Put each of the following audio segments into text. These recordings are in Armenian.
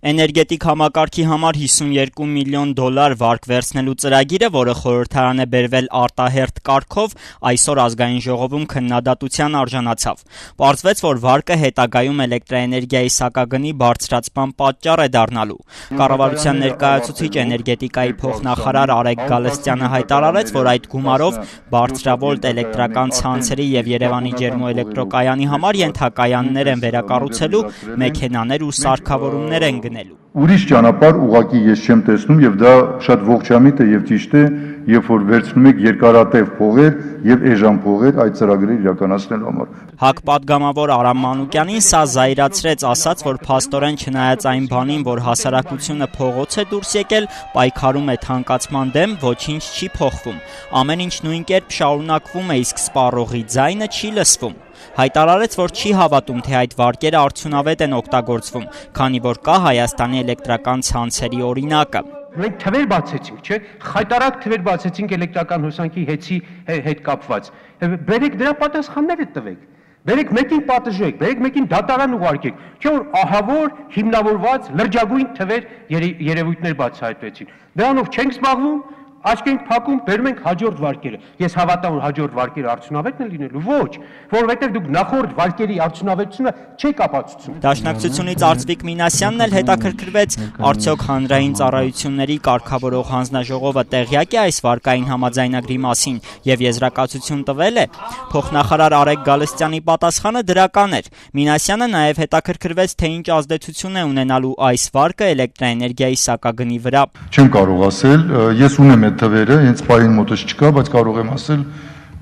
Էներգետիկ համակարգի համար $52 միլիոն վարկ վերցնելու ծրագիրը, որը խորհրդարան է բերվել արտահերթ կարգով, այսօր ազգային ժողովում քննադատության արժանացավ։ Պարզվեց, որ վարկը հետագայում էլեկտրաէներգիայի սակագնի բարձրացման պատճառ է դառնալու։ Կառավարության ներկայացուցիչ էներգետիկայի փոխնախարար Արեգ Գալստյանը հայտարարեց, որ այդ գումարով բարձրավոլտ էլեկտրական ցանցերի եւ Երևանի ջերմոէլեկտրոկայանի համար ենթակայաններ են վերակառուցելու, մեքենաներ ու սարքավորումներ են Ուրիշ ճանապարհ ուղղակի ես չեմ տեսնում եւ դա շատ ողջամիտ է եւ ճիշտ է, երբ որ վերցնում եք երկարատև փողեր եւ էժան փողեր այդ ծրագրերը իրականացնելու համար։ ՀԱԿ պատգամավոր Արամ Մանուկյանին սա զայրացրեց, ասաց, որ փաստորեն չնայած այն բանին, որ հասարակությունը փողոց է դուրս եկել, պայքարում է թանկացման դեմ, ոչինչ չի փոխվում։ Ամեն ինչ նույն կերպ շարունակվում է, իսկ սպառողի ձայնը չի լսվում։ Հայտարարեց, որ չի հավատում, թե այդ վարկերը արդյունավետ են օգտագործվում, քանի որ կա Հայաստանի էլեկտրական ցանցերի օրինակը։ Մենք թվեր բացեցինք, չէ՞, խայտարակ թվեր բացեցինք էլեկտրական հոսանքի հետ կապված։ Բերեք դրա պատասխանները տվեք։ Բերեք մեկին պատժեք, բերեք մեկին դատարան ուղարկեք։ Չէ՞ որ ահավոր հիմնավորված լրջագույն թվեր երևույթներ բացահայտվեցին։ Դրանով չենք զբաղվում, Աչք ենք փակում, բերում ենք հաջորդ վարկերը։ Ես հավատամ, որ հաջորդ վարկերը արդյունավետ են լինելու։ Ոչ, որովհետև դուք նախորդ վարկերի արդյունավետությունը չեք ապացուցում։ Դաշնակցությունից Արծվիկ Մինասյանն էլ հետաքրքրվեց, արդյոք հանրային ծառայությունների կարգավորող հանձնաժողովը տեղյակ է այս վարկային համաձայնագրի մասին եւ եզրակացություն տվել է։ Փոխնախարար Արեգ Գալստյանի պատասխանը դրական էր։ Մինասյանը նաեւ հետաքրքրվեց, թե ինչ ազդեցություն է ունենալու այս վարկը էլեկտրաէներգիայի սակագնի վրա։ Չեմ կարող ասել, ես ունեմ թվերը, հենց պահին մոտս չկա, բայց կարող եմ ասել,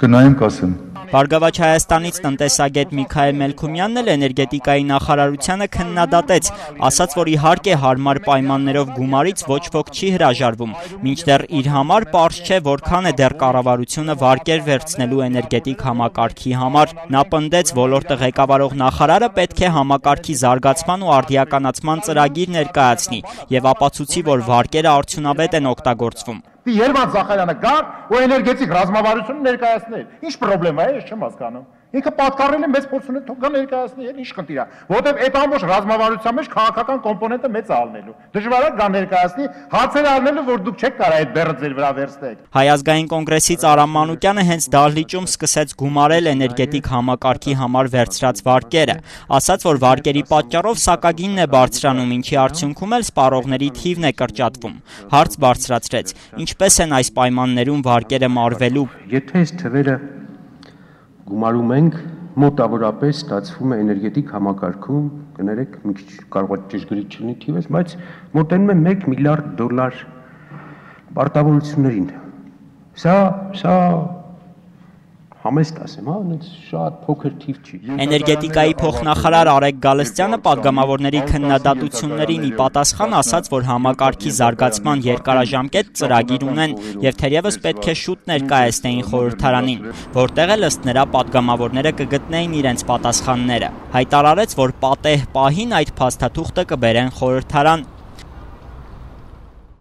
կնայեմ կասեմ։ Բարգավաճ Հայաստանից տնտեսագետ Միքայել Մելքումյանն էլ էներգետիկայի նախարարությանը քննադատեց, ասաց, որ իհարկե հարմար պայմաններով գումարից ոչ ոք չի հրաժարվում, մինչդեռ իր համար պարզ չէ, որքան է դեռ կառավարությունը վարկեր վերցնելու էներգետիկ համակարգի համար։ Նա պնդեց, ոլորտը ղեկավարող նախարարը պետք է համակարգի զարգացման ու արդիականացման ծրագիր ներկայացնի եւ ապացուցի, որ վարկերը արդյունավետ են օգտագործվում։ Երվանդ Զախարյանը գար ու էներգետիկ ռազմավարությունը ներկայացնել։ Ինչ խնդրեմ է, ես չեմ հասկանում։ Ինքը պատկառել է մեծ փորձունեթ թող գա ներկայացնի, ինչ խնդիր է։ Որովհետև այդ ամբողջ ռազմավարության մեջ քաղաքական կոմպոնենտը մեծ է ալնելու։ Դժվար է գա ներկայացնի, հարցեր առնելու, որ դուք չեք կարող այդ բեռը ձեր վրա վերցնեք։ Հայ ազգային կոնգրեսից Արամ Մանուկյանը հենց դահլիճում սկսեց գումարել էներգետիկ համակարգի համար վերցրած վարկերը։ Ասաց, որ վարկերի պատճառով սակագինն է բարձրանում, ինչի արդյունքում էլ սպառողների թիվն է կրճատվում։ Հարց բարձրացրեց. ինչպես են այս պայմաններում վարկերը մարվելու։ Եթե այս թվերը գումարում ենք, մոտավորապես ստացվում է էներգետիկ համակարգում, կներեք, մի քիչ կարող է ճշգրիտ չլինի թիվը, բայց մոտենում է $1 միլիարդ պարտավորություններին։ Սա համեստ ասեմ, շատ փոքր թիվ չի։ Էներգետիկայի փոխնախարար Արեգ Գալստյանը պատգամավորների քննադատություններին ի պատասխան ասաց, որ համակարգի զարգացման երկարաժամկետ ծրագիր ունեն եւ թերևս պետք է շուտ ներկայացնեին խորհրդարանին, որտեղ էլ ըստ նրա պատգամավորները կգտնեին իրենց պատասխանները։ Հայտարարեց, որ պատեհ պահին այդ փաստաթուղթը կբերեն խորհրդարան։